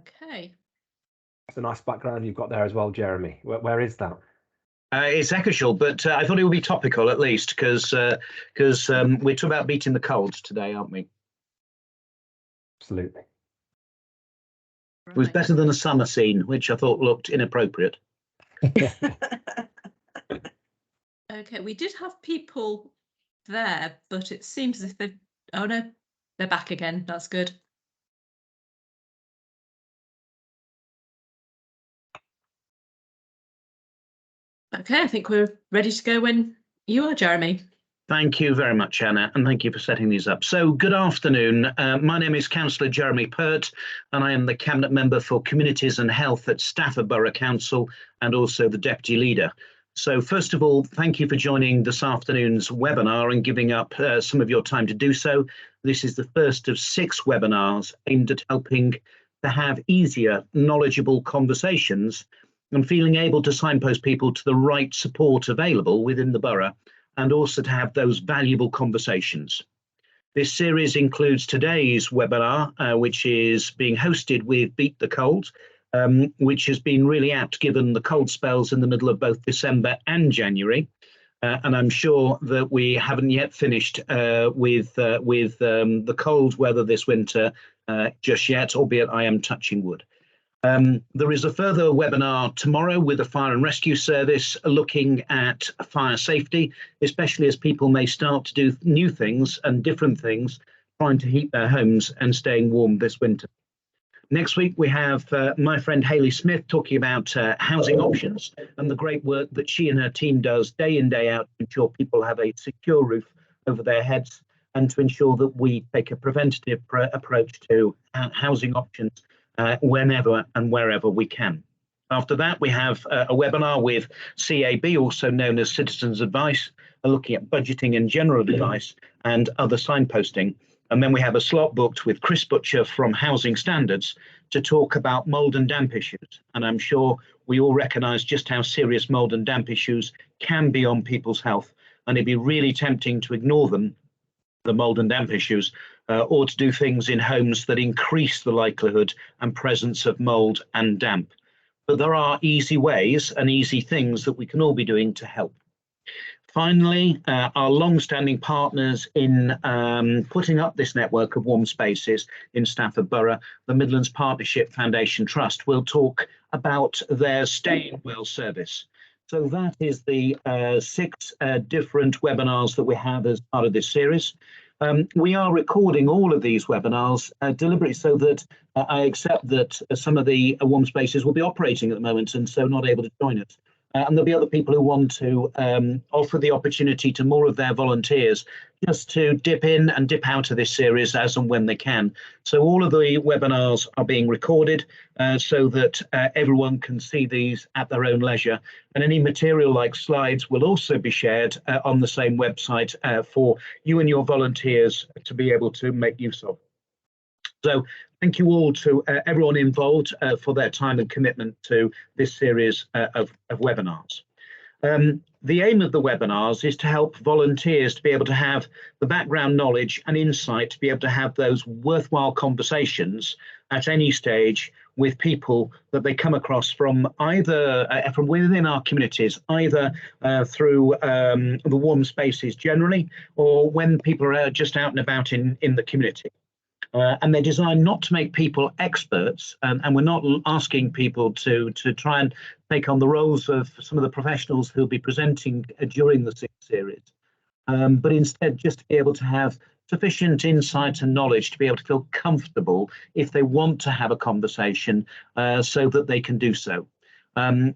Okay. It's a nice background you've got there as well, Jeremy. Where is that? It's Eccleshall, but I thought it would be topical at least because we're talking about beating the cold today, aren't we? Absolutely. It was better than a summer scene, which I thought looked inappropriate. Okay, we did have people there, but it seems as if they've... Oh no, they're back again. That's good. Okay, I think we're ready to go when you are, Jeremy. Thank you very much, Anna, and thank you for setting these up. So good afternoon. My name is Councillor Jeremy Pert, and I am the Cabinet Member for Communities and Health at Stafford Borough Council and also the Deputy Leader. So first of all, thank you for joining this afternoon's webinar and giving up some of your time to do so. This is the first of 6 webinars aimed at helping to have easier, knowledgeable conversations and feeling able to signpost people to the right support available within the borough, and also to have those valuable conversations. This series includes today's webinar, which is being hosted with Beat the Cold, which has been really apt given the cold spells in the middle of both December and January. And I'm sure that we haven't yet finished with the cold weather this winter just yet, albeit I am touching wood. There is a further webinar tomorrow with the Fire and Rescue Service looking at fire safety, especially as people may start to do new things and different things, trying to heat their homes and staying warm this winter. Next week, we have my friend Hayley Smith talking about housing options and the great work that she and her team does day in, day out to ensure people have a secure roof over their heads and to ensure that we take a preventative approach to housing options whenever and wherever we can. After that, we have a webinar with CAB, also known as Citizens Advice, looking at budgeting and general advice and other signposting. And then we have a slot booked with Chris Butcher from Housing Standards to talk about mould and damp issues. And I'm sure we all recognise just how serious mould and damp issues can be on people's health. And it'd be really tempting to ignore them, the mould and damp issues, or to do things in homes that increase the likelihood and presence of mould and damp. But there are easy ways and easy things that we can all be doing to help. Finally, our long-standing partners in putting up this network of warm spaces in Stafford Borough, the Midlands Partnership Foundation Trust, will talk about their Staying Well service. So that is the 6 different webinars that we have as part of this series. We are recording all of these webinars deliberately so that I accept that some of the warm spaces will be operating at the moment and so not able to join us. And there'll be other people who want to offer the opportunity to more of their volunteers just to dip in and dip out of this series as and when they can. So all of the webinars are being recorded so that everyone can see these at their own leisure. And any material like slides will also be shared on the same website for you and your volunteers to be able to make use of. So thank you all to everyone involved for their time and commitment to this series of webinars. The aim of the webinars is to help volunteers to be able to have the background knowledge and insight to be able to have those worthwhile conversations at any stage with people that they come across from either from within our communities, either through the warm spaces generally, or when people are just out and about in the community. And they're designed not to make people experts, and we're not asking people to try and take on the roles of some of the professionals who'll be presenting during the 6th series, but instead just to be able to have sufficient insight and knowledge to be able to feel comfortable if they want to have a conversation so that they can do so. We're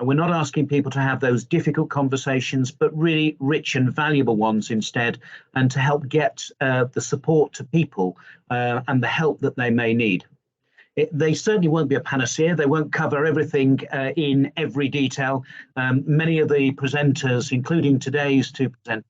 not asking people to have those difficult conversations, but really rich and valuable ones instead, and to help get the support to people and the help that they may need. They certainly won't be a panacea. They won't cover everything in every detail. Many of the presenters, including today's 2 presenters,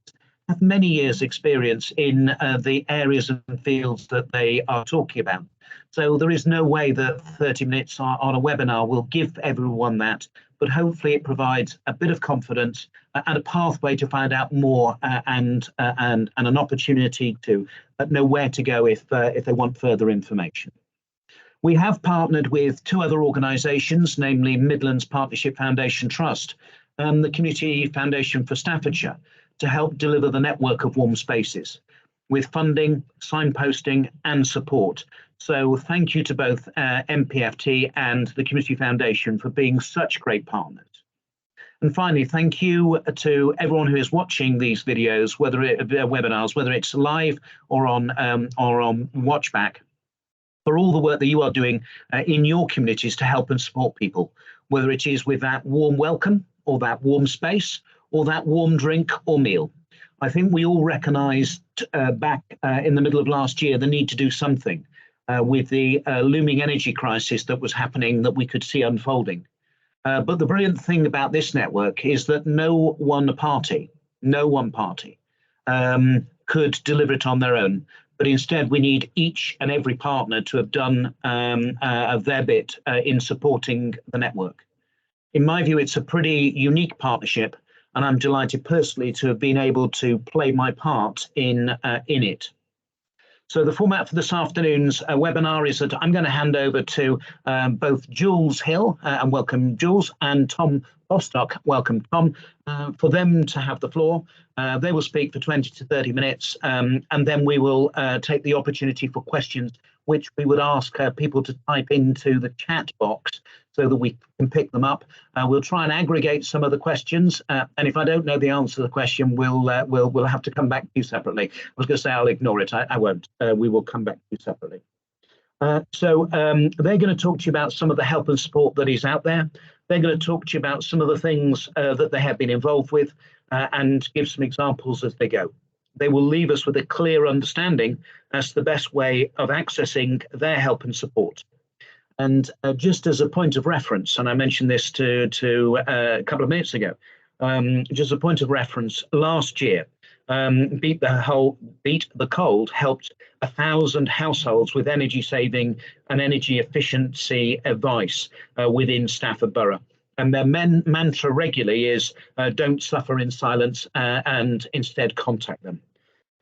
have many years' experience in the areas and fields that they are talking about. So there is no way that 30 minutes on a webinar will give everyone that, but hopefully it provides a bit of confidence and a pathway to find out more and an opportunity to know where to go if they want further information. We have partnered with 2 other organisations, namely Midlands Partnership Foundation Trust and the Community Foundation for Staffordshire, to help deliver the network of warm spaces with funding, signposting and support. So thank you to both MPFT and the Community Foundation for being such great partners. And finally, thank you to everyone who is watching these videos, whether webinars, whether it's live or on Watchback, for all the work that you are doing in your communities to help and support people, whether it is with that warm welcome or that warm space or that warm drink or meal. I think we all recognised back in the middle of last year the need to do something with the looming energy crisis that was happening, that we could see unfolding. But the brilliant thing about this network is that no one party could deliver it on their own. But instead, we need each and every partner to have done their bit in supporting the network. In my view, it's a pretty unique partnership, and I'm delighted personally to have been able to play my part in it. So the format for this afternoon's webinar is that I'm going to hand over to both Jules Hill, and welcome Jules, and Tom Bostock, welcome Tom, for them to have the floor. They will speak for 20 to 30 minutes, and then we will take the opportunity for questions, which we would ask people to type into the chat box so that we can pick them up. We'll try and aggregate some of the questions, and if I don't know the answer to the question, we'll have to come back to you separately. I was going to say I'll ignore it. I won't. We will come back to you separately. So they're going to talk to you about some of the help and support that is out there. They're going to talk to you about some of the things that they have been involved with and give some examples as they go. They will leave us with a clear understanding as to the best way of accessing their help and support. And just as a point of reference, and I mentioned this to a couple of minutes ago, just a point of reference, last year, Beat the Cold helped 1,000 households with energy saving and energy efficiency advice within Stafford Borough. And their mantra regularly is don't suffer in silence and instead contact them.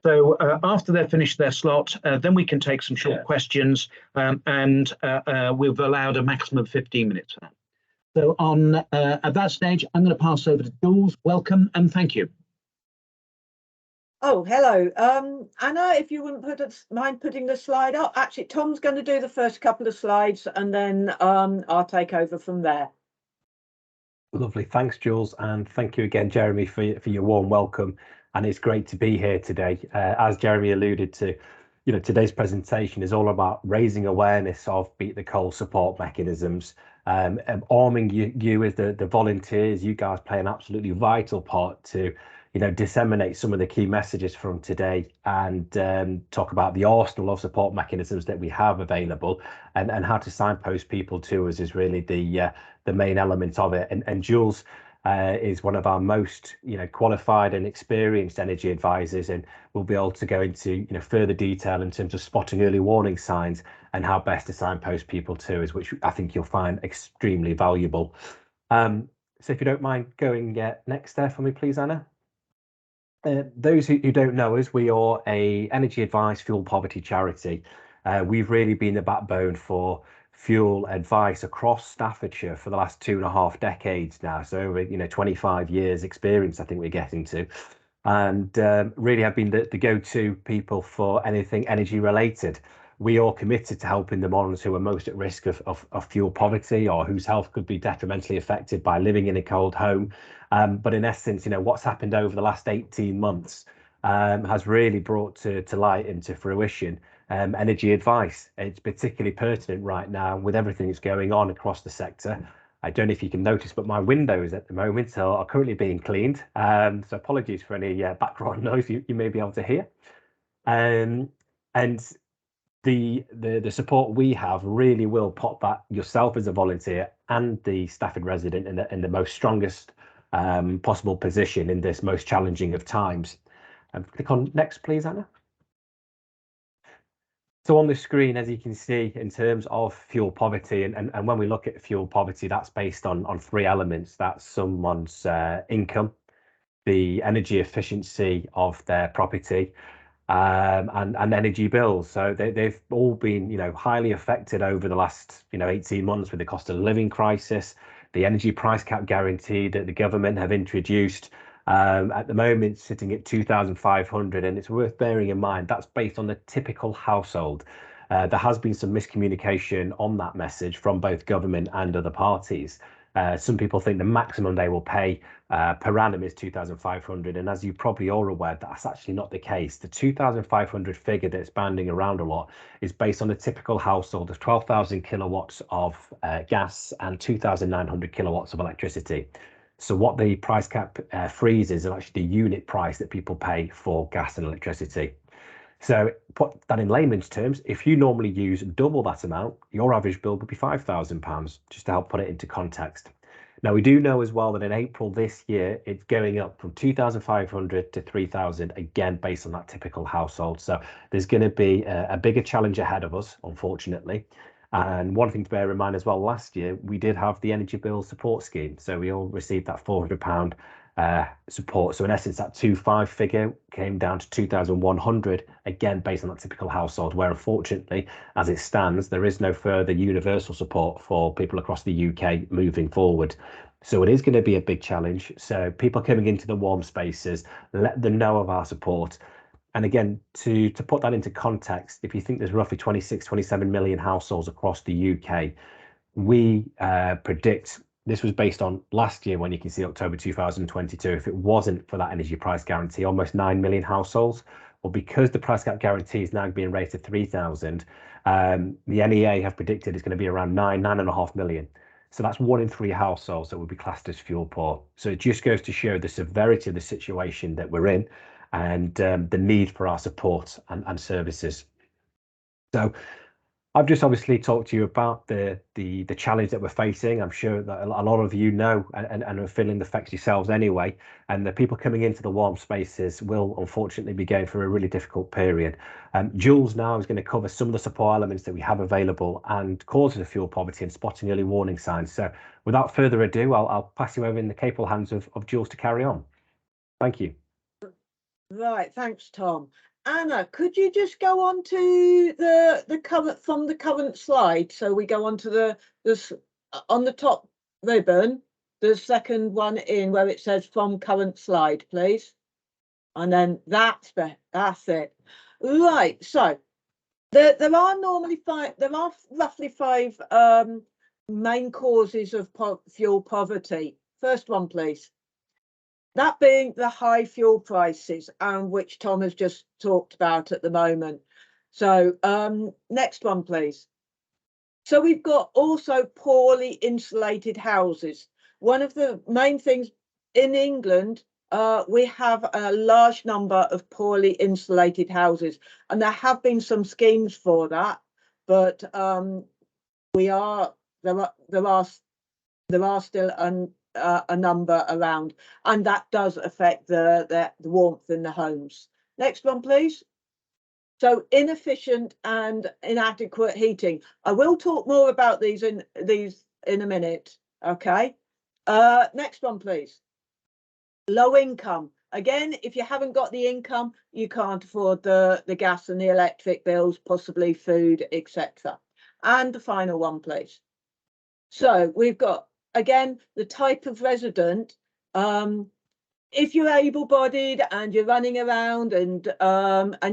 So after they've finished their slot, then we can take some short questions, and we've allowed a maximum of 15 minutes for that. So at that stage, I'm going to pass over to Jules. Welcome and thank you. Oh, hello. Anna, if you wouldn't mind putting the slide up. Actually, Tom's going to do the first couple of slides and then I'll take over from there. Lovely. Thanks, Jules. And thank you again, Jeremy, for your warm welcome. And it's great to be here today. As Jeremy alluded to, today's presentation is all about raising awareness of Beat the Cold support mechanisms, arming you as the volunteers. You guys play an absolutely vital part to disseminate some of the key messages from today and talk about the arsenal of support mechanisms that we have available and how to signpost people to us is really the main element of it. And Jules is one of our most qualified and experienced energy advisors, and we'll be able to go into further detail in terms of spotting early warning signs and how best to signpost people to us, which I think you'll find extremely valuable. So if you don't mind going next there for me, please, Anna. Those who don't know us, we are a energy advice fuel poverty charity. We've really been the backbone for fuel advice across Staffordshire for the last 2.5 decades now. So over 25 years experience, I think we're getting to, and really have been the go-to people for anything energy related. We are committed to helping the ones who are most at risk of fuel poverty or whose health could be detrimentally affected by living in a cold home. But in essence, what's happened over the last 18 months has really brought to light and to fruition energy advice. It's particularly pertinent right now with everything that's going on across the sector. I don't know if you can notice, but my windows at the moment are currently being cleaned. So apologies for any background noise you may be able to hear. And the support we have really will put that yourself as a volunteer and the Stafford resident in the most strongest possible position in this most challenging of times. Click on next, please, Anna. So on the screen, as you can see, in terms of fuel poverty, and when we look at fuel poverty, that's based on 3 elements. That's someone's income, the energy efficiency of their property, and energy bills. So they've all been, highly affected over the last, 18 months with the cost of living crisis, the energy price cap guarantee that the government have introduced. At the moment, sitting at 2,500, and it's worth bearing in mind that's based on the typical household. There has been some miscommunication on that message from both government and other parties. Some people think the maximum they will pay per annum is 2,500, and as you probably are aware, that's actually not the case. The 2,500 figure that's banding around a lot is based on a typical household of 12,000 kilowatts of gas and 2,900 kilowatts of electricity. So what the price cap freezes is actually the unit price that people pay for gas and electricity. So put that in layman's terms, if you normally use double that amount, your average bill would be £5,000, just to help put it into context. Now, we do know as well that in April this year, it's going up from 2,500 to 3,000, again, based on that typical household. So there's going to be a bigger challenge ahead of us, unfortunately. And one thing to bear in mind as well, last year, we did have the energy bill support scheme. So we all received that £400 support. So in essence, that 2.5 figure came down to 2,100, again, based on that typical household, where unfortunately, as it stands, there is no further universal support for people across the UK moving forward. So it is going to be a big challenge. So people coming into the warm spaces, let them know of our support. And again, to put that into context, if you think there's roughly 26, 27 million households across the UK, we predict, this was based on last year when you can see October 2022, if it wasn't for that energy price guarantee, almost 9 million households. Well, because the price cap guarantee is now being raised to 3,000, the NEA have predicted it's going to be around 9.5 million. So that's 1 in 3 households that would be classed as fuel poor. So it just goes to show the severity of the situation that we're in and the need for our support and services. So I've just obviously talked to you about the challenge that we're facing. I'm sure that a lot of you know and are feeling the effects yourselves anyway. And the people coming into the warm spaces will unfortunately be going through a really difficult period. Jules now is going to cover some of the support elements that we have available and causes of fuel poverty and spotting early warning signs. So without further ado, I'll pass you over in the capable hands of Jules to carry on. Thank you. Right, thanks, Tom. Anna, could you just go on to the current slide? So we go on to on the top ribbon, the second one in where it says from current slide, please. And then that's it. Right. So there are roughly 5 main causes of fuel poverty. First one, please. That being the high fuel prices, which Tom has just talked about at the moment. So next one, please. So we've got also poorly insulated houses. One of the main things in England, we have a large number of poorly insulated houses, and there have been some schemes for that, but there are still a number around, and that does affect the warmth in the homes. Next one, please. So inefficient and inadequate heating. I will talk more about these in a minute. Okay. Next one, please. Low income. Again, if you haven't got the income, you can't afford the gas and the electric bills, possibly food, etc. And the final one, please. So we've got, again, the type of resident. If you're able-bodied and you're running around and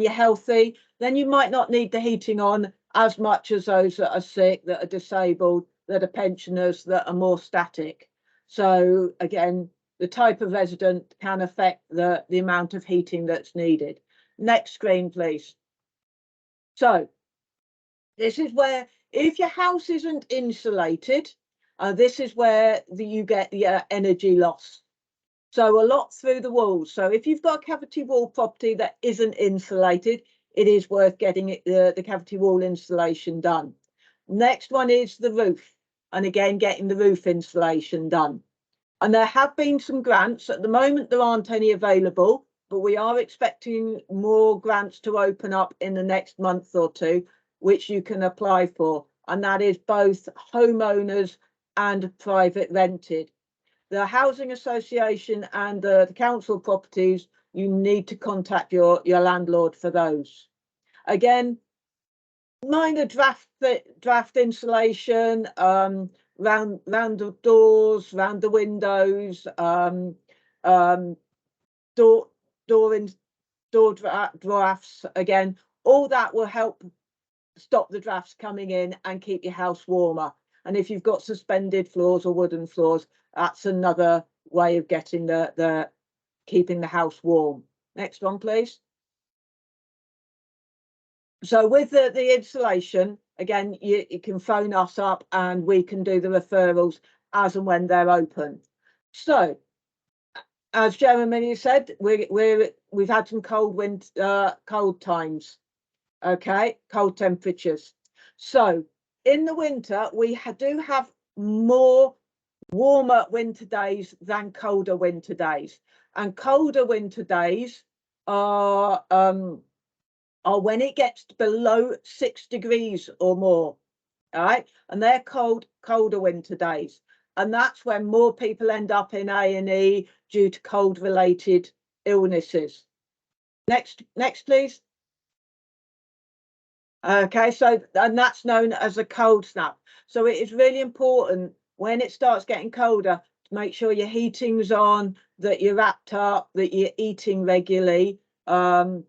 you're healthy, then you might not need the heating on as much as those that are sick, that are disabled, that are pensioners, that are more static. So again, the type of resident can affect the amount of heating that's needed. Next screen, please. So this is where, if your house isn't insulated, this is where you get the energy loss. So a lot through the walls. So if you've got a cavity wall property that isn't insulated, it is worth getting the cavity wall insulation done. Next one is the roof. And again, getting the roof insulation done. And there have been some grants. At the moment, there aren't any available, but we are expecting more grants to open up in the next month or two, which you can apply for. And that is both homeowners and private rented. The Housing Association and the council properties you need to contact your landlord for those. Again, minor draft insulation, round the doors, round the windows, door drafts. Again, all that will help stop the drafts coming in and keep your house warmer. And if you've got suspended floors or wooden floors, that's another way of getting the keeping the house warm. Next one, please. So with the insulation, again, you can phone us up and we can do the referrals as and when they're open. So, as Jeremy said, we've had some cold times, okay, cold temperatures. So in the winter, we do have more warmer winter days than colder winter days, and colder winter days are when it gets below 6 degrees or more. All right, and they're colder winter days, and that's when more people end up in A&E due to cold related illnesses. Next please. Okay, so, and that's known as a cold snap. So it is really important when it starts getting colder to make sure your heating's on, that you're wrapped up, that you're eating regularly. You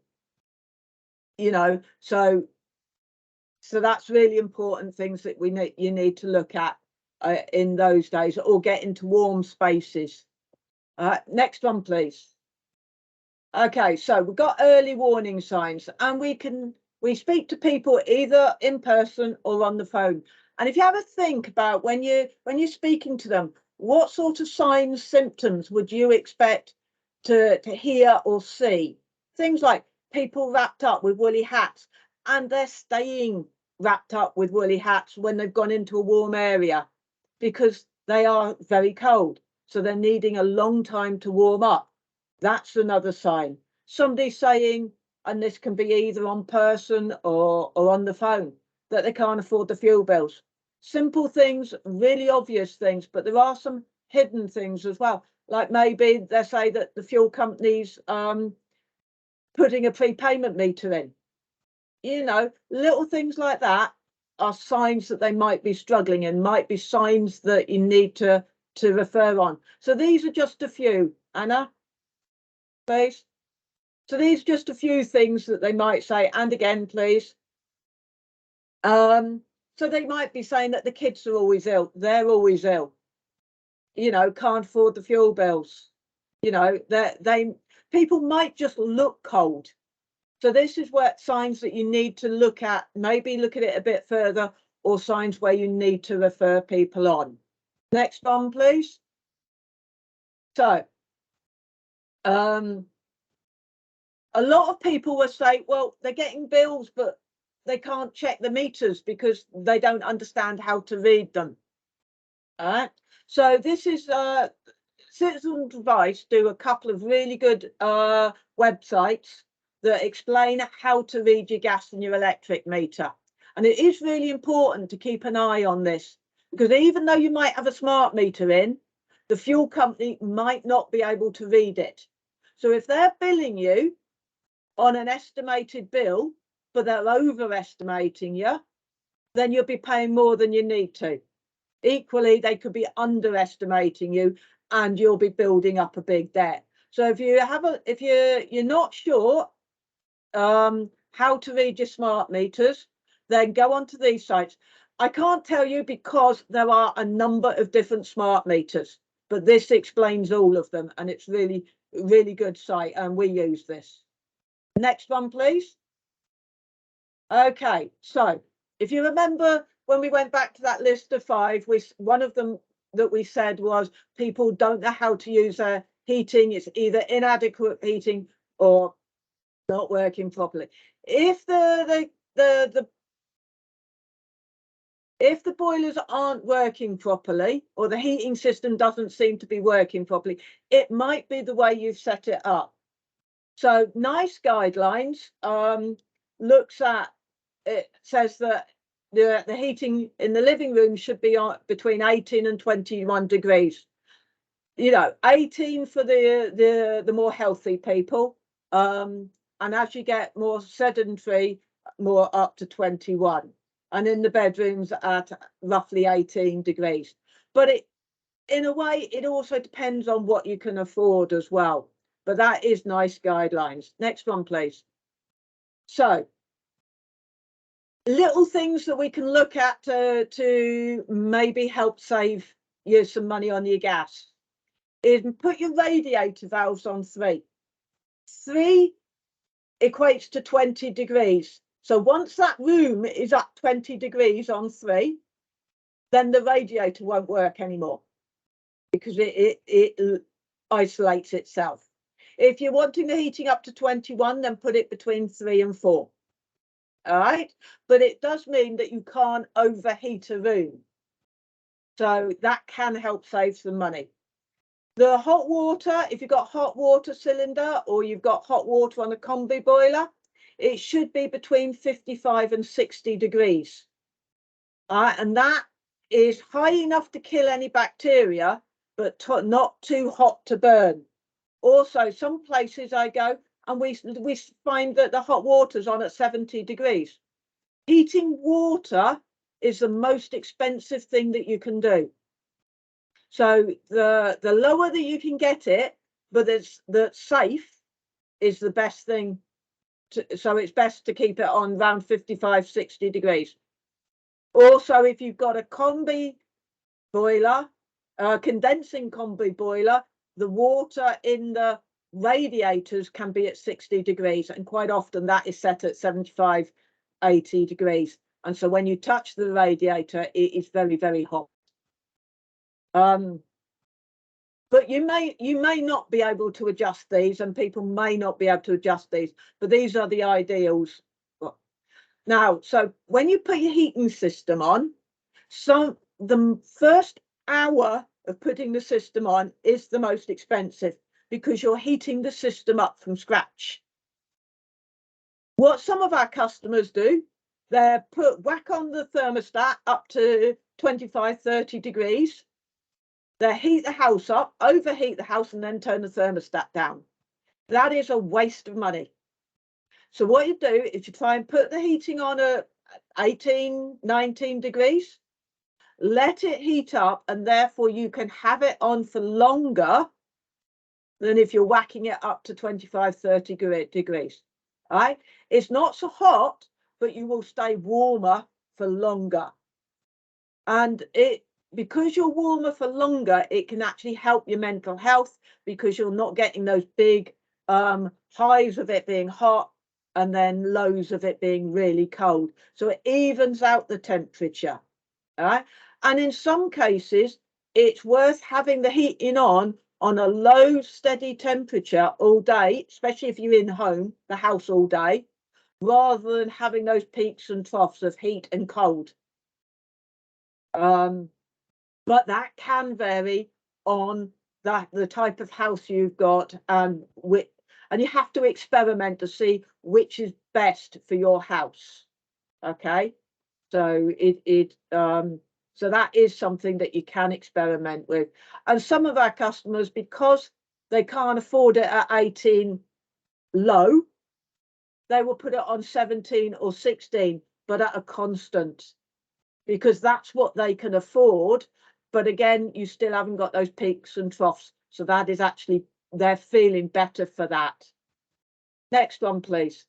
know, so that's really important things that you need to look at in those days, or get into warm spaces. Next one, please. Okay, so we've got early warning signs, and we speak to people either in person or on the phone. And if you have a think about when you're speaking to them, what sort of signs, symptoms would you expect to hear or see? Things like people wrapped up with woolly hats, and they're staying wrapped up with woolly hats when they've gone into a warm area because they are very cold. So they're needing a long time to warm up. That's another sign. Somebody saying, and this can be either on person or on the phone, that they can't afford the fuel bills. Simple things, really obvious things, but there are some hidden things as well. Like maybe they say that the fuel company's putting a prepayment meter in. You know, little things like that are signs that they might be struggling, and might be signs that you need to refer on. So these are just a few. Anna, please. So these are just a few things that they might say. And again, please. So they might be saying that the kids are always ill. They're always ill. You know, can't afford the fuel bills. You know, people might just look cold. So this is where signs that you need to look at, maybe look at it a bit further, or signs where you need to refer people on. Next one, please. So, a lot of people will say, well, they're getting bills, but they can't check the meters because they don't understand how to read them. All right. So this is Citizens Advice do a couple of really good websites that explain how to read your gas and your electric meter. And it is really important to keep an eye on this, because even though you might have a smart meter in, the fuel company might not be able to read it. So if they're billing you on an estimated bill, but they're overestimating you, then you'll be paying more than you need to. Equally, they could be underestimating you, and you'll be building up a big debt. So if you're not sure how to read your smart meters, then go onto these sites. I can't tell you because there are a number of different smart meters, but this explains all of them, and it's really, really good site, and we use this. Next one, please. Okay, so if you remember when we went back to that list of 5, one of them that we said was people don't know how to use their heating. It's either inadequate heating or not working properly. If the boilers aren't working properly, or the heating system doesn't seem to be working properly, it might be the way you've set it up. So NICE guidelines looks at, it says that the heating in the living room should be on between 18 and 21 degrees. you know, 18 for the more healthy people. And as you get more sedentary, more up to 21. And in the bedrooms at roughly 18 degrees. But it, in a way, it also depends on what you can afford as well. But that is nice guidelines. Next one, please. So, little things that we can look at to maybe help save you some money on your gas is put your radiator valves on 3. 3 equates to 20 degrees. So once that room is at 20 degrees on 3, then the radiator won't work anymore because it isolates itself. If you're wanting the heating up to 21, then put it between 3 and 4. All right, but it does mean that you can't overheat a room. So that can help save some money. The hot water, if you've got hot water cylinder or you've got hot water on a combi boiler, it should be between 55 and 60 degrees. And that is high enough to kill any bacteria, but not too hot to burn. Also, some places I go and we find that the hot water's on at 70 degrees. Heating water is the most expensive thing that you can do. So the lower that you can get it, but that's safe, is the best thing. So it's best to keep it on around 55, 60 degrees. Also, if you've got a combi boiler, condensing combi boiler, the water in the radiators can be at 60 degrees, and quite often that is set at 75, 80 degrees. And so when you touch the radiator, it is very, very hot. But you may not be able to adjust these, and people may not be able to adjust these, but these are the ideals. Now, so when you put your heating system on, so the first hour of putting the system on is the most expensive because you're heating the system up from scratch. What some of our customers do, they whack on the thermostat up to 25, 30 degrees. They heat the house up, overheat the house, and then turn the thermostat down. That is a waste of money. So what you do is you try and put the heating on at 18, 19 degrees, let it heat up, and therefore you can have it on for longer than if you're whacking it up to 25, 30 degrees. All right? It's not so hot, but you will stay warmer for longer. And because you're warmer for longer, it can actually help your mental health because you're not getting those big highs of it being hot and then lows of it being really cold. So it evens out the temperature. All right. And in some cases, it's worth having the heating on a low, steady temperature all day, especially if you're in the house all day, rather than having those peaks and troughs of heat and cold. But that can vary on the type of house you've got, and you have to experiment to see which is best for your house. Okay, so so that is something that you can experiment with. And some of our customers, because they can't afford it at 18 low, they will put it on 17 or 16, but at a constant, because that's what they can afford. But again, you still haven't got those peaks and troughs. So that is actually, they're feeling better for that. Next one, please.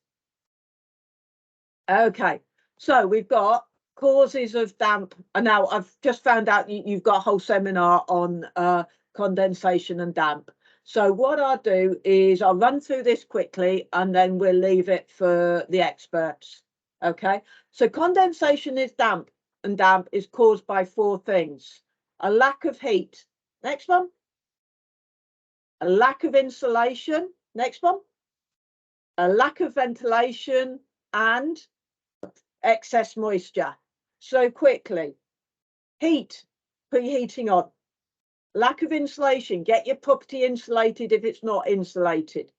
Okay, so we've got causes of damp. And now I've just found out you've got a whole seminar on condensation and damp. So what I'll do is I'll run through this quickly and then we'll leave it for the experts. Okay, so condensation is damp, and damp is caused by 4 things. A lack of heat. Next one. A lack of insulation. Next one. A lack of ventilation and excess moisture. So quickly. Heat. Put your heating on. Lack of insulation. Get your property insulated if it's not insulated.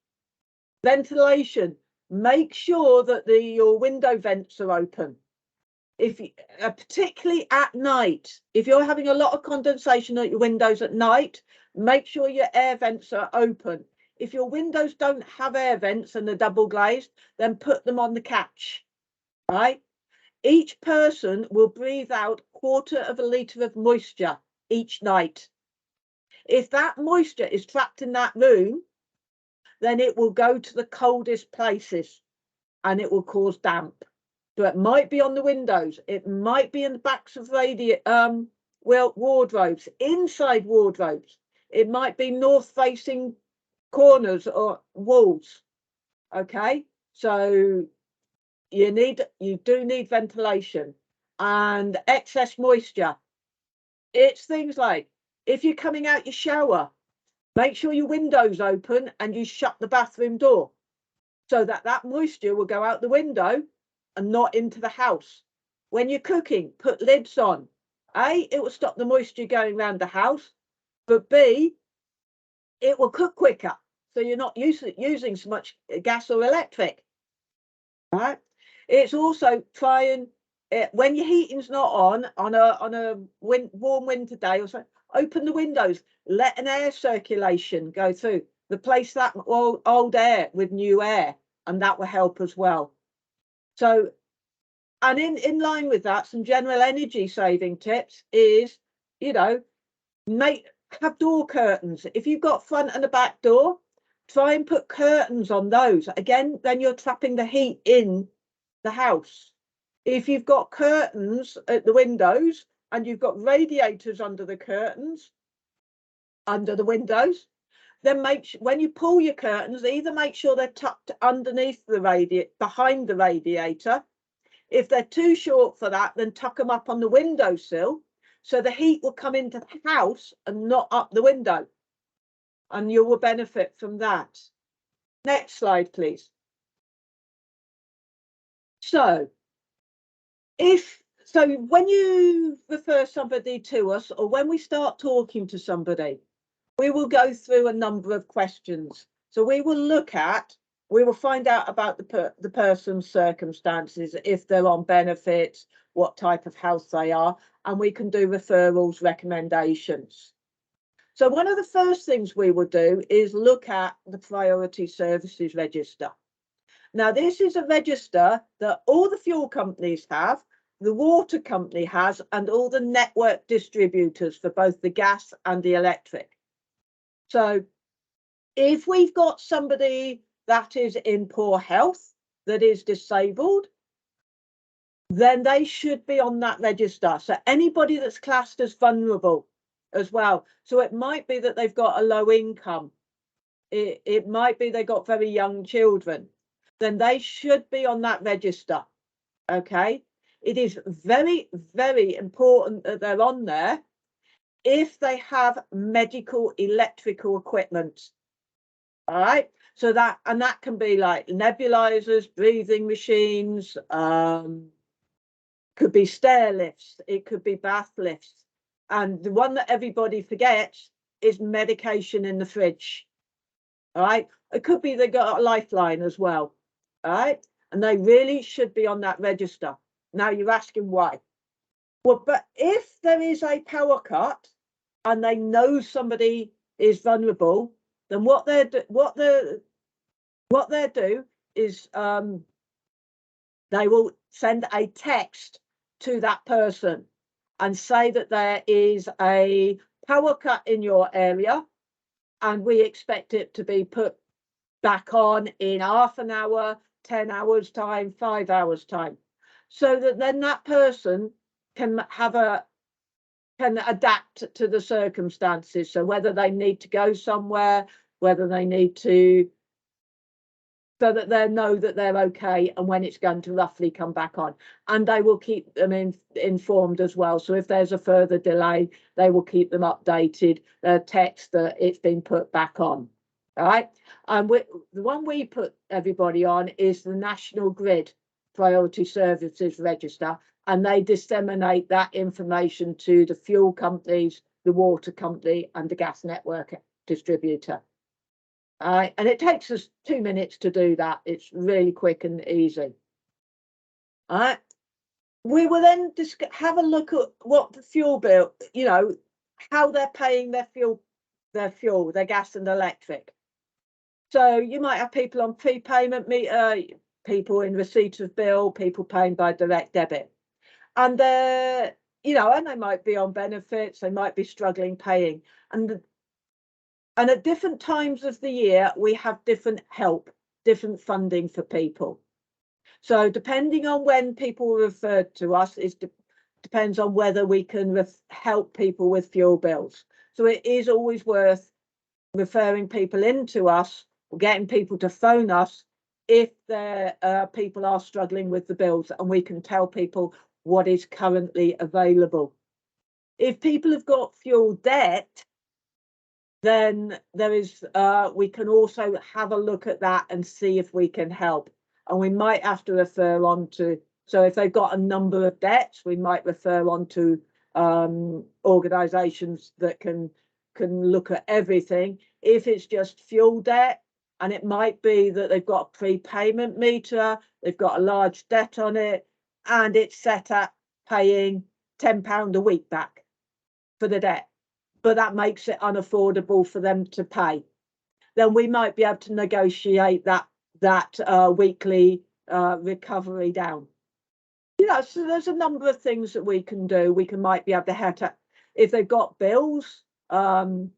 Ventilation. Make sure that your window vents are open. if you, particularly at night, if you're having a lot of condensation at your windows at night, make sure your air vents are open. If your windows don't have air vents and they're double glazed, then put them on the catch, right? Each person will breathe out 1/4 of a litre of moisture each night. If that moisture is trapped in that room, then it will go to the coldest places and it will cause damp. So it might be on the windows, it might be in the backs of wardrobes, inside wardrobes, it might be north facing corners or walls. Okay, so you do need ventilation and excess moisture. It's things like, if you're coming out your shower, make sure your window's open and you shut the bathroom door so that that moisture will go out the window and not into the house. When you're cooking, put lids on. A, it will stop the moisture going around the house, but B, it will cook quicker, so you're not using so much gas or electric. Right? It's also trying, when your heating's not on a warm winter day or so, open the windows, let an air circulation go through, replace that old air with new air, and that will help as well. So, and in line with that, some general energy saving tips is, have door curtains. If you've got front and a back door, try and put curtains on those. Again, then you're trapping the heat in the house. If you've got curtains at the windows and you've got radiators under the curtains, under the windows, then when you pull your curtains, either make sure they're tucked underneath the behind the radiator. If they're too short for that, then tuck them up on the windowsill so the heat will come into the house and not up the window, and you will benefit from that. Next slide, please. So when you refer somebody to us, or when we start talking to somebody, we will go through a number of questions. So we will find out about the person's circumstances, if they're on benefits, what type of house they are, and we can do referrals, recommendations. So one of the first things we will do is look at the Priority Services Register. Now, this is a register that all the fuel companies have, the water company has, and all the network distributors for both the gas and the electric. So if we've got somebody that is in poor health, that is disabled, then they should be on that register. So anybody that's classed as vulnerable as well. So it might be that they've got a low income. It might be they've got very young children. Then they should be on that register. Okay. It is very, very important that they're on there if they have medical electrical equipment. All right. So that can be like nebulizers, breathing machines, could be stair lifts, it could be bath lifts. And the one that everybody forgets is medication in the fridge. All right. It could be they got a lifeline as well. All right. And they really should be on that register. Now you're asking why. Well, but if there is a power cut and they know somebody is vulnerable, then what they do is they will send a text to that person and say that there is a power cut in your area and we expect it to be put back on in half an hour, 10 hours time, 5 hours time, so that then that person can adapt to the circumstances. So whether they need to go somewhere, whether they need to, so that they know that they're okay and when it's going to roughly come back on, and they will keep them informed as well. So if there's a further delay, they will keep them updated, text that it's been put back on. All right. And the one we put everybody on is the National Grid Priority Services Register, and they disseminate that information to the fuel companies, the water company, and the gas network distributor. And it takes us 2 minutes to do that. It's really quick and easy. All right. we will then have a look at what the fuel bill, you know, how they're paying their fuel, their gas and electric. So you might have people on prepayment meter, people in receipt of bill, people paying by direct debit. And they're, you know, and they might be on benefits, they might be struggling paying. And at different times of the year, we have different help, different funding for people. So depending on when people are referred to us, depends on whether we can help people with fuel bills. So it is always worth referring people into us or getting people to phone us if their people are struggling with the bills, and we can tell people what is currently available. If people have got fuel debt, then there is we can also have a look at that and see if we can help. And we might have to refer on to, so if they've got a number of debts, we might refer on to organisations that can look at everything. If it's just fuel debt, and it might be that they've got a prepayment meter, they've got a large debt on it, and it's set at paying £10 a week back for the debt, but that makes it unaffordable for them to pay, then we might be able to negotiate that weekly recovery down. Yeah, so there's a number of things that we can do. We might be able to help if they've got bills, so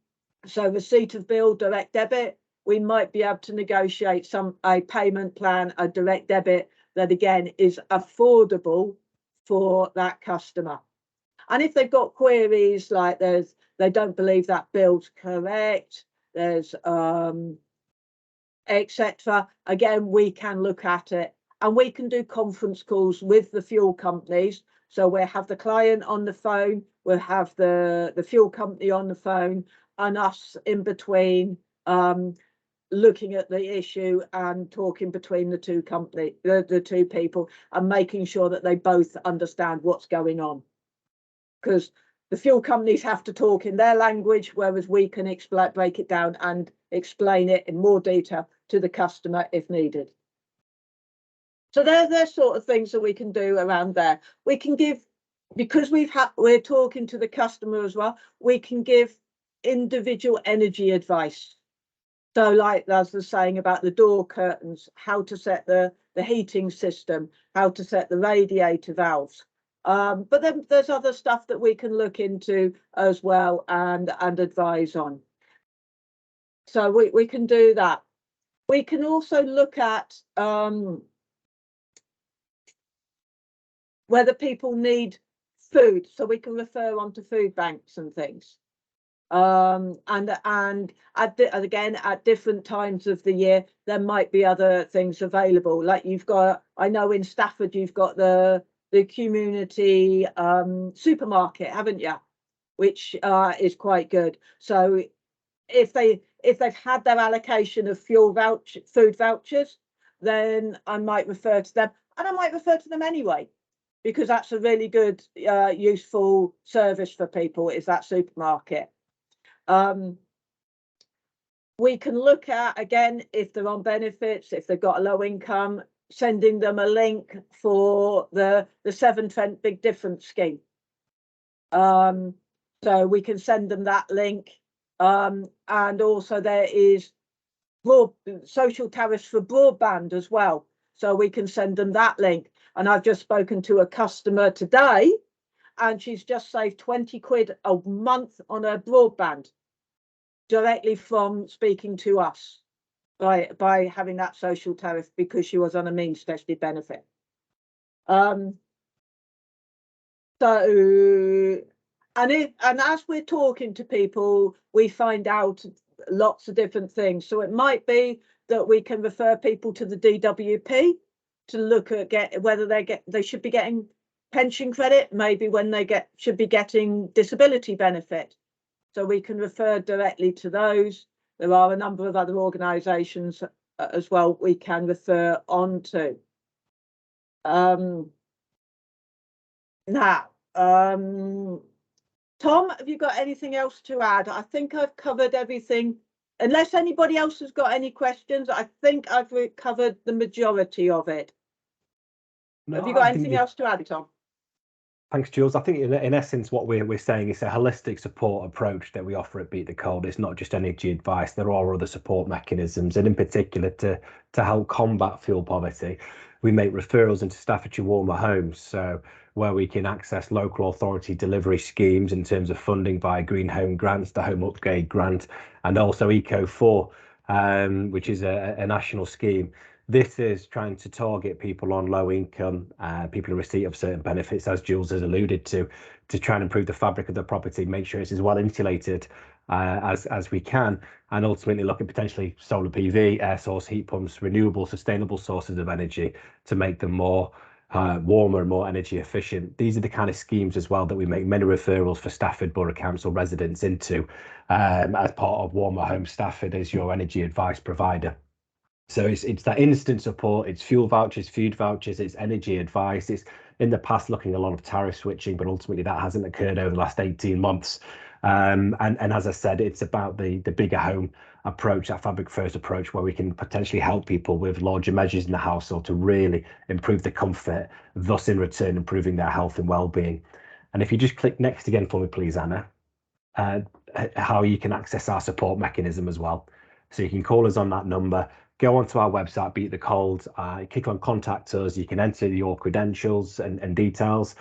receipt of bill, direct debit, we might be able to negotiate a payment plan, a direct debit that again is affordable for that customer. And if they've got queries like they don't believe that bill's correct, there's etc., again we can look at it, and we can do conference calls with the fuel companies. So we'll have the client on the phone, we'll have the fuel company on the phone, and us in between, looking at the issue and talking between the two the two people, and making sure that they both understand what's going on, because the fuel companies have to talk in their language, whereas we can break it down and explain it in more detail to the customer if needed. So they're sort of things that we can do around there. We can give, because we're talking to the customer as well, we can give individual energy advice. So like as the saying about the door curtains, how to set the heating system, how to set the radiator valves. But then there's other stuff that we can look into as well and advise on. So we can do that. We can also look at whether people need food, so we can refer on to food banks and things. And again, at different times of the year, there might be other things available. Like you've got, I know in Stafford, you've got the community supermarket, haven't you? Which is quite good. So if they've had their allocation of food vouchers, then I might refer to them, and I might refer to them anyway, because that's a really good useful service for people, is that supermarket. We can look at, again, if they're on benefits, if they've got a low income, sending them a link for the Severn Trent Big Difference scheme. So we can send them that link. And also there is social tariffs for broadband as well. So we can send them that link. And I've just spoken to a customer today, and she's just saved 20 quid a month on her broadband directly from speaking to us by having that social tariff, because she was on a means tested benefit. So, and as we're talking to people, we find out lots of different things. So it might be that we can refer people to the DWP to look at whether they should be getting pension credit, maybe when they should be getting disability benefit. So we can refer directly to those. There are a number of other organisations as well we can refer on to. Now, Tom, have you got anything else to add? I think I've covered everything. Unless anybody else has got any questions, I think I've covered the majority of it. No, have you got anything else to add, Tom? Thanks, Jules. I think in essence, what we're saying is a holistic support approach that we offer at Beat the Cold. It's not just energy advice. There are other support mechanisms, and in particular to help combat fuel poverty, we make referrals into Staffordshire Warmer Homes, so where we can access local authority delivery schemes in terms of funding via Green Home Grants, the Home Upgrade Grant, and also Eco4, which is a national scheme. This is trying to target people on low income, people in receipt of certain benefits, as Jules has alluded to try and improve the fabric of the property, make sure it's as well insulated as we can, and ultimately look at potentially solar PV, air source heat pumps, renewable, sustainable sources of energy to make them more warmer and more energy efficient. These are the kind of schemes as well that we make many referrals for Stafford Borough Council residents into as part of Warmer Home Stafford as your energy advice provider. So it's that instant support, it's fuel vouchers, food vouchers, it's energy advice. It's in the past looking a lot of tariff switching, but ultimately that hasn't occurred over the last 18 months. And as I said, it's about the bigger home approach, that fabric first approach, where we can potentially help people with larger measures in the household to really improve the comfort, thus in return improving their health and well-being. And if you just click next again for me, please, Anna, how you can access our support mechanism as well. So you can call us on that number. Go onto our website, Beat the Cold, click on contact us. You can enter your credentials and details.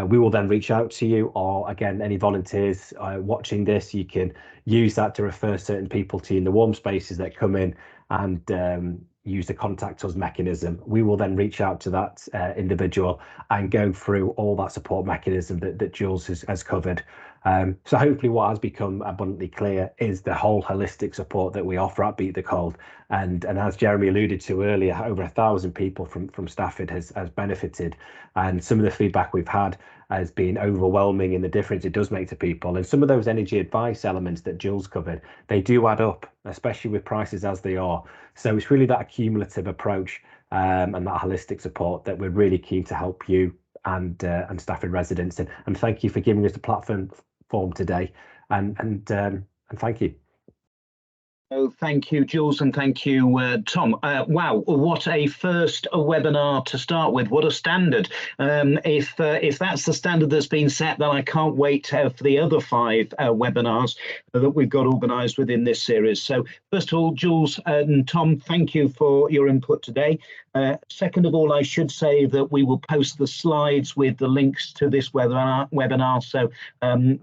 We will then reach out to you, or again, any volunteers watching this, you can use that to refer certain people to you in the warm spaces that come in, and use the contact us mechanism. We will then reach out to that individual and go through all that support mechanism that Jules has covered. So hopefully what has become abundantly clear is the whole holistic support that we offer at Beat the Cold. And as Jeremy alluded to earlier, over 1,000 people from Stafford has benefited. And some of the feedback we've had has been overwhelming in the difference it does make to people. And some of those energy advice elements that Jules covered, they do add up, especially with prices as they are. So it's really that cumulative approach and that holistic support that we're really keen to help you and Stafford residents. And thank you for giving us the platform today, and thank you. Oh, thank you, Jules, and thank you, Tom. Wow, what a first webinar to start with. What a standard. If that's the standard that's been set, then I can't wait for the other 5 webinars that we've got organised within this series. So first of all, Jules and Tom, thank you for your input today. Second of all, I should say that we will post the slides with the links to this webinar. So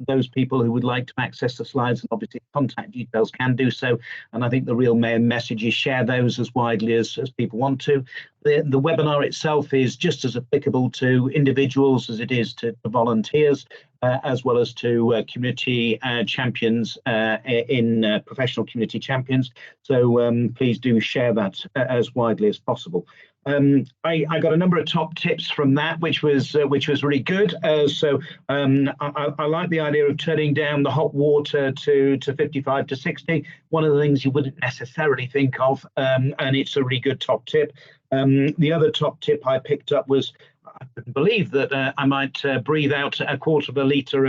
those people who would like to access the slides and obviously contact details can do so. And I think the real main message is share those as widely as people want to. The webinar itself is just as applicable to individuals as it is to volunteers, as well as to community champions in professional community champions. So please do share that as widely as possible. I got a number of top tips from that, which was really good. So I like the idea of turning down the hot water to 55 to 60. One of the things you wouldn't necessarily think of, and it's a really good top tip. The other top tip I picked up was, I couldn't believe that I might breathe out 1/4 of a litre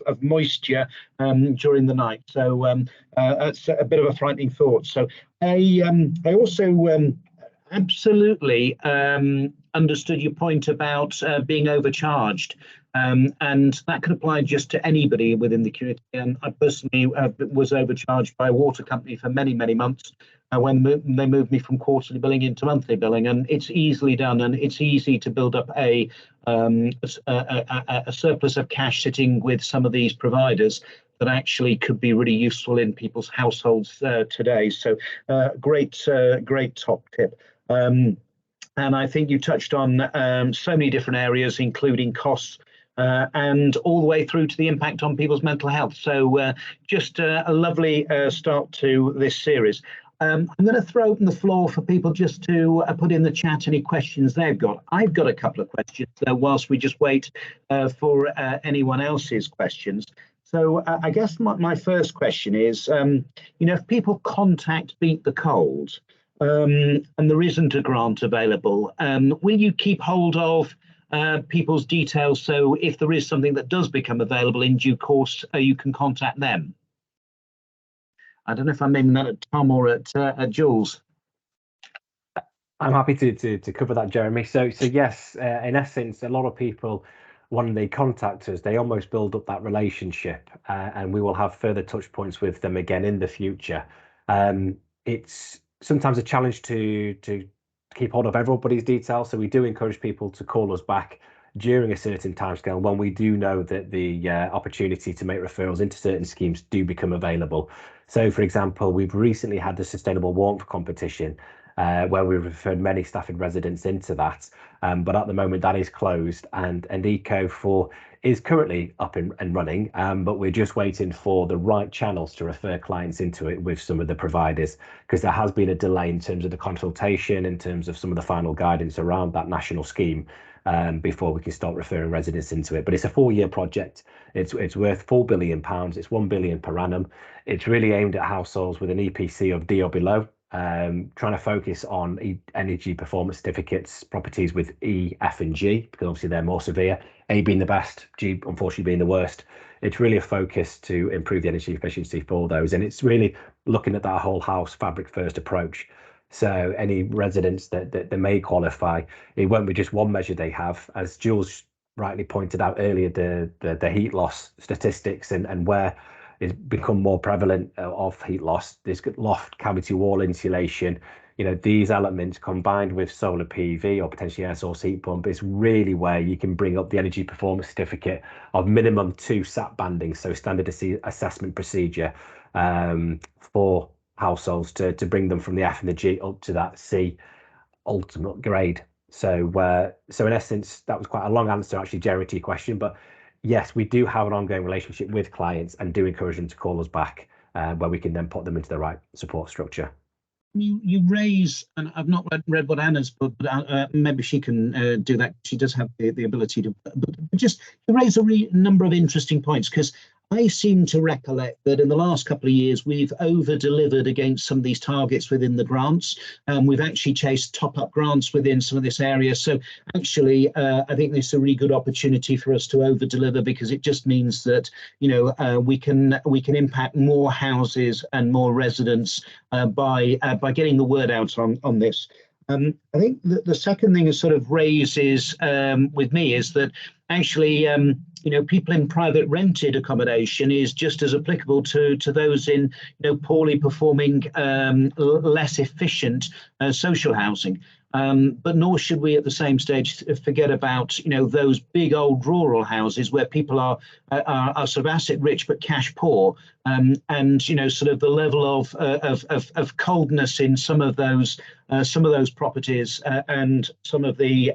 of moisture during the night. So that's a bit of a frightening thought. So I also absolutely understood your point about being overcharged. And that could apply just to anybody within the community. And I personally was overcharged by a water company for many, many months when they moved me from quarterly billing into monthly billing. And it's easily done, and it's easy to build up a surplus of cash sitting with some of these providers that actually could be really useful in people's households today. So great top tip. And I think you touched on so many different areas, including costs, and all the way through to the impact on people's mental health. So just a lovely start to this series. I'm going to throw open the floor for people just to put in the chat any questions they've got. I've got a couple of questions whilst we just wait for anyone else's questions. So I guess my first question is, if people contact Beat the Cold and there isn't a grant available, will you keep hold of people's details, so if there is something that does become available in due course, you can contact them? I don't know if I'm aiming that at Tom or at Jules. I'm happy to cover that, Jeremy. So yes, in essence, a lot of people, when they contact us, they almost build up that relationship, and we will have further touch points with them again in the future. It's sometimes a challenge to keep hold of everybody's details, so we do encourage people to call us back during a certain timescale when we do know that the opportunity to make referrals into certain schemes do become available. So, for example, we've recently had the Sustainable Warmth competition, where we referred many Stafford residents into that. But at the moment that is closed, and Eco4 is currently up and running, but we're just waiting for the right channels to refer clients into it with some of the providers, because there has been a delay in terms of the consultation, in terms of some of the final guidance around that national scheme, before we can start referring residents into it. But it's a 4-year project. It's worth £4 billion. It's 1 billion per annum. It's really aimed at households with an EPC of D or below, trying to focus on energy performance certificates, properties with E, F and G, because obviously they're more severe, A being the best, G unfortunately being the worst. It's really a focus to improve the energy efficiency for those, and it's really looking at that whole house fabric first approach. So any residents that may qualify, it won't be just one measure they have. As Jules rightly pointed out earlier, the heat loss statistics and where it's become more prevalent of heat loss, this loft cavity wall insulation, these elements combined with solar PV or potentially air source heat pump is really where you can bring up the energy performance certificate of minimum 2 SAP bandings, so standard assessment procedure, for households to bring them from the F and the G up to that C ultimate grade. So in essence, that was quite a long answer actually, Jeremy, to your question, but yes, we do have an ongoing relationship with clients and do encourage them to call us back, where we can then put them into the right support structure. You raise, and I've not read what Anna's put, but maybe she can do that. She does have the ability to, but just you raise a number of interesting points, because I seem to recollect that in the last couple of years, we've over-delivered against some of these targets within the grants. We've actually chased top-up grants within some of this area. So actually, I think this is a really good opportunity for us to over-deliver, because it just means that, we can impact more houses and more residents by getting the word out on this. I think the second thing it sort of raises with me is that actually, people in private rented accommodation is just as applicable to those in, poorly performing, less efficient social housing. But nor should we at the same stage forget about, those big old rural houses where people are sort of asset rich but cash poor, and sort of the level of coldness in some of those properties, and some of the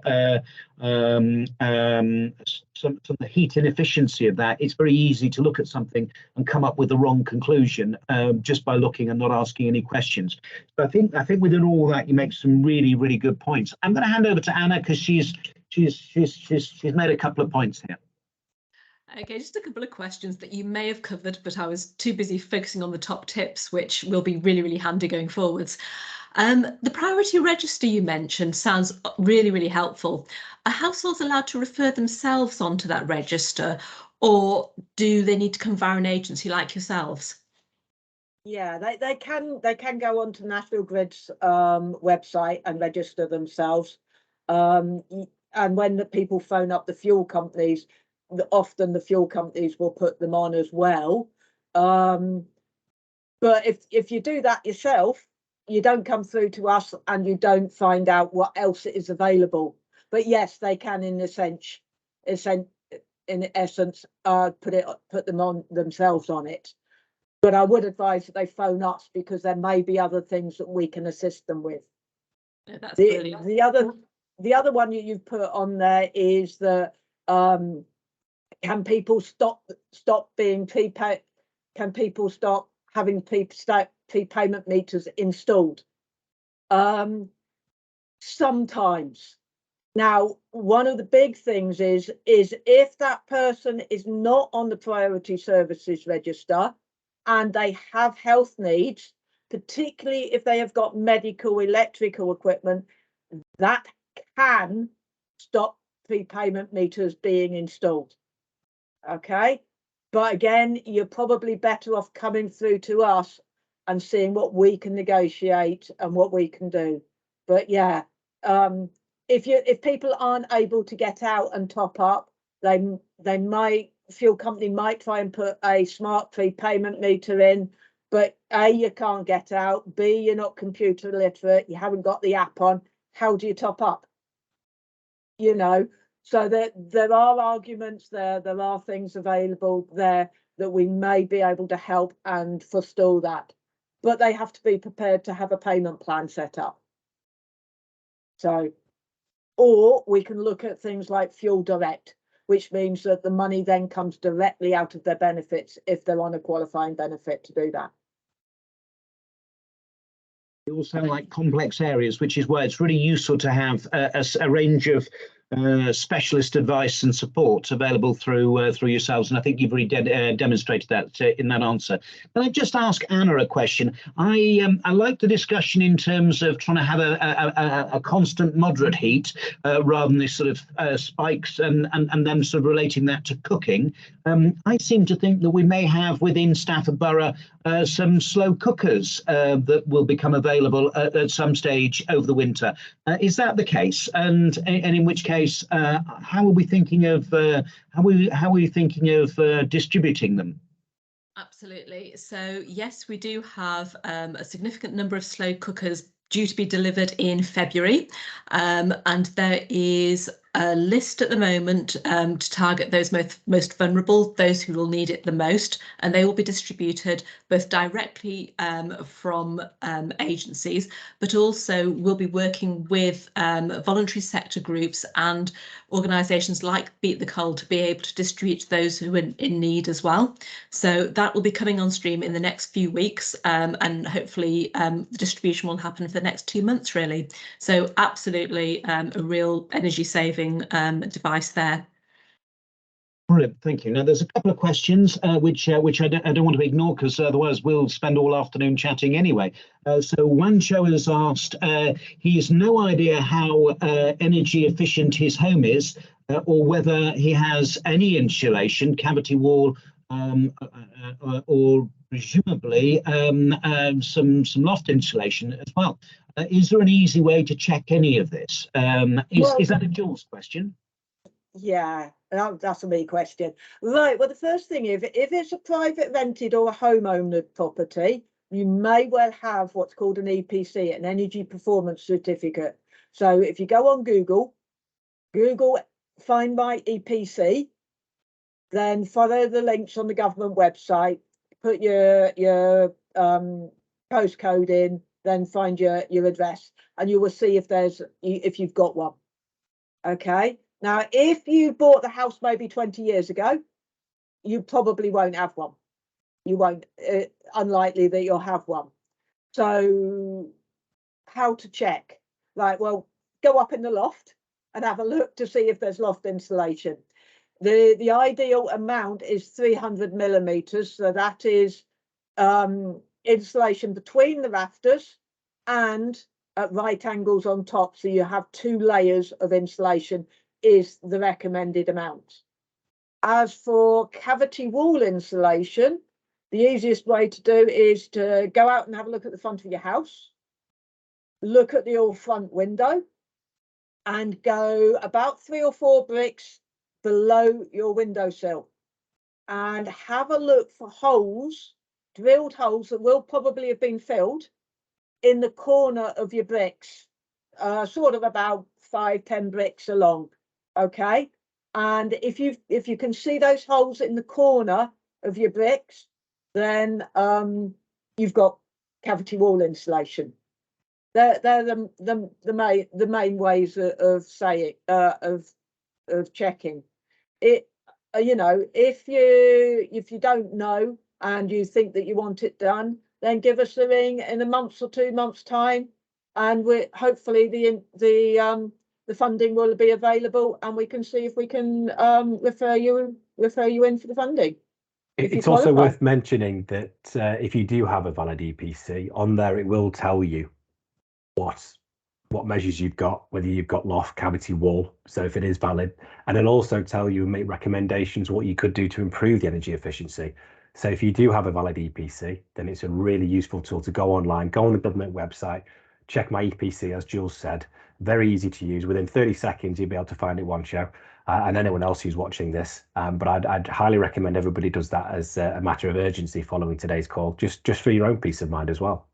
heat inefficiency of that. It's very easy to look at something and come up with the wrong conclusion just by looking and not asking any questions. So I think within all that, you make some really, really good points. I'm going to hand over to Anna, because she's made a couple of points here. Okay, just a couple of questions that you may have covered, but I was too busy focusing on the top tips, which will be really, really handy going forwards. The priority register you mentioned sounds really, really helpful. Are households allowed to refer themselves onto that register, or do they need to come via an agency like yourselves? Yeah, they can go onto National Grid's website and register themselves. And when the people phone up the fuel companies, often the fuel companies will put them on as well. But if you do that yourself, you don't come through to us and you don't find out what else is available. But yes, they can in essence put them on themselves on it. But I would advise that they phone us, because there may be other things that we can assist them with. No, that's brilliant. The other one you've put on there is the can people stop being prepaid? Can people stop having prepayment meters installed? Sometimes. Now, one of the big things is if that person is not on the priority services register and they have health needs, particularly if they have got medical electrical equipment, that can stop prepayment meters being installed. Okay, but again, you're probably better off coming through to us and seeing what we can negotiate and what we can do. But yeah, if people aren't able to get out and top up, fuel company might try and put a smart prepayment meter in, but A, you can't get out, B, you're not computer literate, you haven't got the app on, how do you top up? You know, so there are arguments there are things available there that we may be able to help and forestall that, but they have to be prepared to have a payment plan set up. So, or we can look at things like Fuel Direct, which means that the money then comes directly out of their benefits if they're on a qualifying benefit to do that. They all sound like complex areas, which is why it's really useful to have a range of specialist advice and support available through yourselves, and I think you've really demonstrated that in that answer. Can I just ask Anna a question? I like the discussion in terms of trying to have a constant moderate heat rather than this sort of spikes and then sort of relating that to cooking. I seem to think that we may have within Stafford Borough some slow cookers that will become available at some stage over the winter. Is that the case? And in which case, how are we thinking of distributing them? Absolutely. So yes, we do have a significant number of slow cookers due to be delivered in February, and there is a list at the moment to target those most vulnerable, those who will need it the most, and they will be distributed both directly from agencies, but also we'll be working with voluntary sector groups and organisations like Beat the Cold to be able to distribute those who are in need as well. So that will be coming on stream in the next few weeks, and hopefully the distribution will happen for the next 2 months really. So absolutely a real energy saving device there. Brilliant, thank you. Now there's a couple of questions which I don't want to ignore, because otherwise we'll spend all afternoon chatting anyway. So Wancho has asked, he has no idea how energy efficient his home is, or whether he has any insulation, cavity wall, or presumably some loft insulation as well. Is there an easy way to check any of this? Is that a Jules question? Yeah, that's a me question. Right, well, the first thing is, if it's a private rented or a homeowner property, you may well have what's called an EPC, an Energy Performance Certificate. So if you go on Google, find my EPC, then follow the links on the government website, put your postcode in, then find your address, and you will see if you've got one. Okay. Now, if you bought the house maybe 20 years ago, you probably won't have one. You won't, unlikely that you'll have one. So how to check? Right, well, go up in the loft and have a look to see if there's loft insulation. The ideal amount is 300 millimeters. So that is insulation between the rafters and at right angles on top. So you have 2 layers of insulation is the recommended amount. As for cavity wall insulation, the easiest way to do is to go out and have a look at the front of your house, look at the all front window, and go about 3 or 4 bricks below your windowsill and have a look for holes, drilled holes that will probably have been filled in the corner of your bricks, sort of about 5-10 bricks along. Okay, and if you can see those holes in the corner of your bricks, then you've got cavity wall insulation. They're the main ways of saying of checking it. You know, if you don't know and you think that you want it done, then give us a ring in a month or 2 months' time, and hopefully the funding will be available, and we can see if we can refer you in for the funding. It's also worth mentioning that if you do have a valid EPC, on there it will tell you what measures you've got, whether you've got loft, cavity wall, so if it is valid, and it'll also tell you and make recommendations what you could do to improve the energy efficiency. So if you do have a valid EPC, then it's a really useful tool to go online, go on the government website, check my EPC, as Jules said, very easy to use. Within 30 seconds, you'll be able to find it one show. And anyone else who's watching this. But I'd highly recommend everybody does that as a matter of urgency following today's call, just for your own peace of mind as well.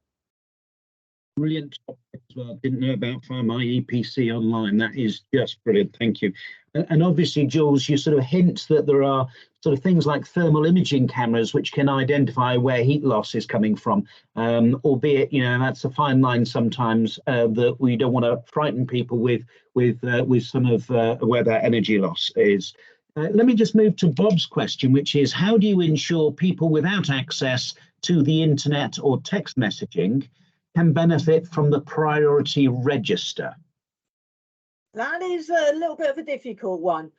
Brilliant topic as well. Didn't know about Find My EPC online. That is just brilliant. Thank you. And obviously, Jules, you sort of hint that there are sort of things like thermal imaging cameras which can identify where heat loss is coming from, albeit, you know, that's a fine line sometimes that we don't want to frighten people with some of where that energy loss is. Let me just move to Bob's question, which is, how do you ensure people without access to the internet or text messaging can benefit from the priority register? That is a little bit of a difficult one.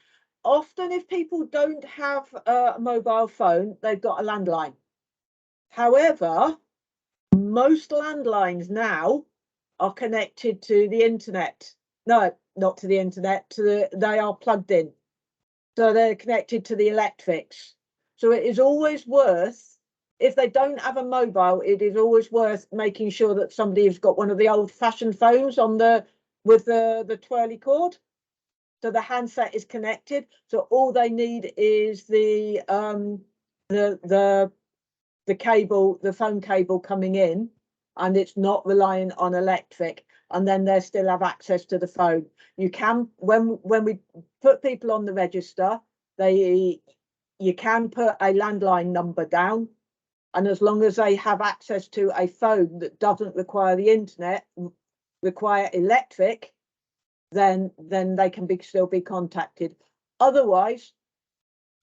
Often if people don't have a mobile phone, they've got a landline. However, most landlines now are connected to the internet. No, not to the internet, they are plugged in. So they're connected to the electrics. So it is always worth, if they don't have a mobile, it is always worth making sure that somebody has got one of the old-fashioned phones on with the twirly cord. So the handset is connected. So all they need is the cable, the phone cable coming in, and it's not relying on electric. And then they still have access to the phone. You can, when we put people on the register, you can put a landline number down. And as long as they have access to a phone that doesn't require the internet, require electric, then they can still be contacted. Otherwise,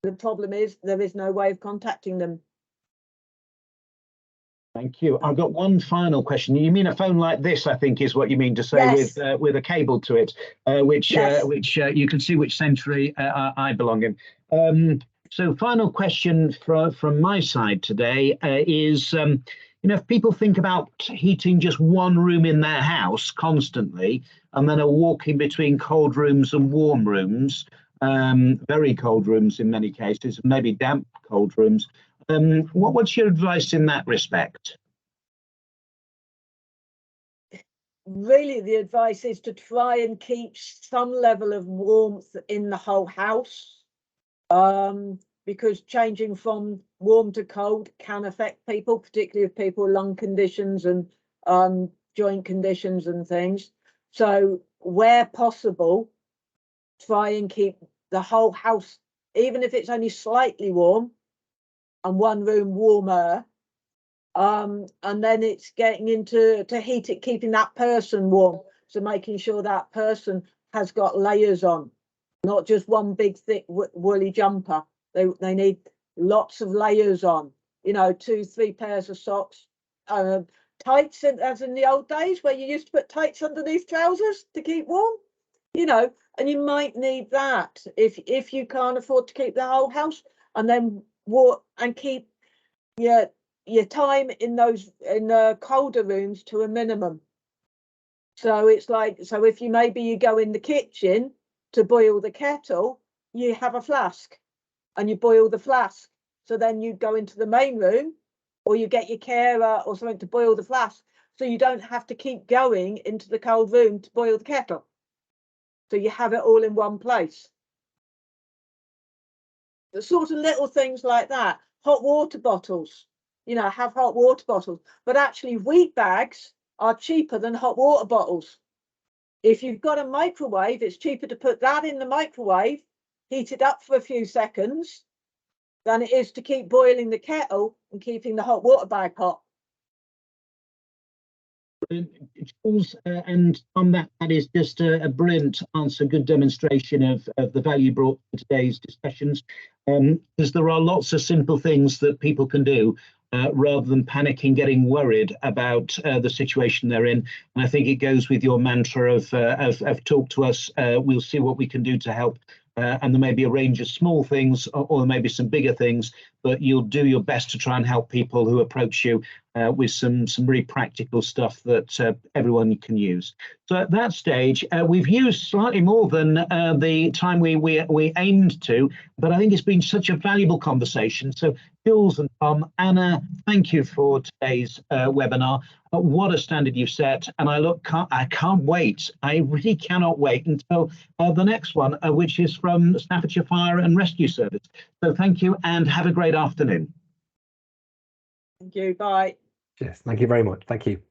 the problem is there is no way of contacting them. Thank you. I've got one final question. You mean a phone like this, I think, is what you mean to say, Yes. with a cable to it, which Yes. you can see which century I belong in. So final question from my side today is, you know, if people think about heating just one room in their house constantly, and then are walking between cold rooms and warm rooms, very cold rooms in many cases, maybe damp cold rooms, what's your advice in that respect? Really, the advice is to try and keep some level of warmth in the whole house. Because changing from warm to cold can affect people, particularly if people with lung conditions and joint conditions and things. So where possible, try and keep the whole house, even if it's only slightly warm, and one room warmer. And then it's getting into heat it, keeping that person warm. So making sure that person has got layers on, not just one big thick woolly jumper. They need lots of layers on, you know, 2-3 pairs of socks, tights, as in the old days where you used to put tights underneath trousers to keep warm, you know, and you might need that if you can't afford to keep the whole house, and then keep your time in the colder rooms to a minimum. So it's like, so if you go in the kitchen to boil the kettle, you have a flask and you boil the flask. So then you go into the main room, or you get your carer or something to boil the flask. So you don't have to keep going into the cold room to boil the kettle. So you have it all in one place. The sort of little things like that. Hot water bottles, you know, have hot water bottles, but actually wheat bags are cheaper than hot water bottles. If you've got a microwave, it's cheaper to put that in the microwave, heat it up for a few seconds, than it is to keep boiling the kettle and keeping the hot water bag hot. Jules, and on that is just a brilliant answer, good demonstration of the value brought to today's discussions, because there are lots of simple things that people can do rather than panicking, getting worried about the situation they're in. And I think it goes with your mantra of talk to us, we'll see what we can do to help. And there may be a range of small things, or there may be some bigger things, but you'll do your best to try and help people who approach you with some really practical stuff that everyone can use. So at that stage, we've used slightly more than the time we aimed to, but I think it's been such a valuable conversation. So Jules and Tom, Anna, thank you for today's webinar. What a standard you've set, and I can't wait. I really cannot wait until the next one, which is from Staffordshire Fire and Rescue Service. So thank you and have a great afternoon. Thank you. Bye. Yes, thank you very much. Thank you.